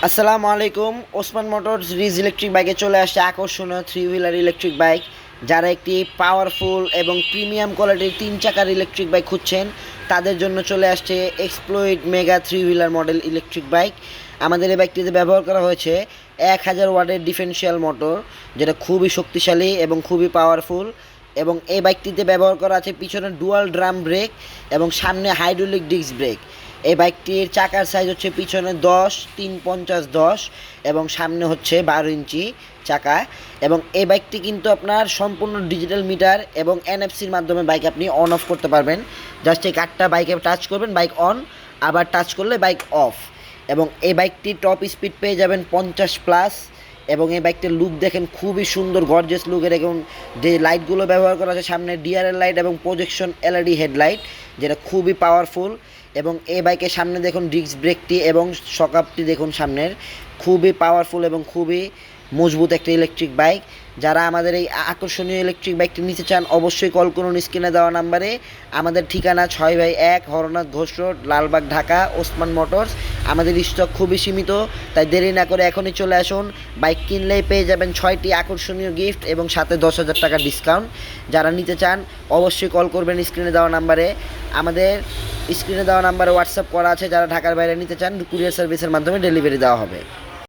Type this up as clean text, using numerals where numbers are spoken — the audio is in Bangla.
আসসালামু আলাইকুম। ওসমান মোটরস রিজ ইলেকট্রিক বাইকে চলে আসছে আকর্ষণীয় থ্রি হুইলার ইলেকট্রিক বাইক। যারা একটি পাওয়ারফুল এবং প্রিমিয়াম কোয়ালিটির 3 চাকার ইলেকট্রিক বাইক খুঁজছেন তাদের জন্য চলে আসছে exploit mega three wheeler model electric bike. আমাদের এই বাইকটিতে ব্যবহার করা হয়েছে 1000 ওয়াটের ডিফারেন্সিয়াল মোটর, যেটা খুবই শক্তিশালী এবং খুবই পাওয়ারফুল। এবং এই বাইকটিতে ব্যবহার করা আছে পিছনে ডুয়াল ড্রাম ব্রেক এবং সামনে হাইড্রোলিক ডিস্ক ব্রেক। এই বাইকটির চাকার সাইজ হচ্ছে পিছনে 10 3 50 10 এবং সামনে হচ্ছে 12 ইঞ্চি চাকা। এবং এই বাইকটি কিন্তু আপনার সম্পূর্ণ ডিজিটাল মিটার এবং এনএফসির মাধ্যমে বাইক আপনি অন অফ করতে পারবেন। জাস্ট এই কার্ডটা বাইকে টাচ করবেন, বাইক অন, আবার টাচ করলে বাইক অফ। এবং এই বাইকটির টপ স্পিড পেয়ে যাবেন 50+। এবং এই বাইকটির লুক দেখেন, খুবই সুন্দর গর্জিয়াস লুকের। এবং যে লাইটগুলো ব্যবহার করা আছে সামনে ডিআরএল লাইট এবং প্রজেকশন এলইডি হেডলাইট, যেটা খুবই পাওয়ারফুল। এবং এই বাইকের সামনে দেখুন ডিস্ক ব্রেকটি এবং শকআপটি দেখুন সামনের, খুবই পাওয়ারফুল এবং খুবই মজবুত একটা ইলেকট্রিক বাইক। যারা আমাদের এই আকর্ষণীয় ইলেকট্রিক বাইকটি নিতে চান অবশ্যই কল করুন স্ক্রিনে দেওয়া নাম্বারে। আমাদের ঠিকানা 6/1 হরনাথ ঘোষ রোড, লালবাগ, ঢাকা, ওসমান মোটরস। আমাদের স্টক খুবই সীমিত, তাই দেরি না করে এখনই চলে আসুন। বাইক কিনলেই পেয়ে যাবেন 6টি আকর্ষণীয় গিফট এবং সাথে 10,000 টাকা ডিসকাউন্ট। যারা নিতে চান অবশ্যই কল করবেন স্ক্রিনে দেওয়া নাম্বারে। আমাদের স্ক্রিনে দেওয়া নাম্বারে হোয়াটসঅ্যাপ করা আছে। যারা ঢাকার বাইরে নিতে চান কুরিয়ার সার্ভিসের মাধ্যমে ডেলিভারি দেওয়া হবে।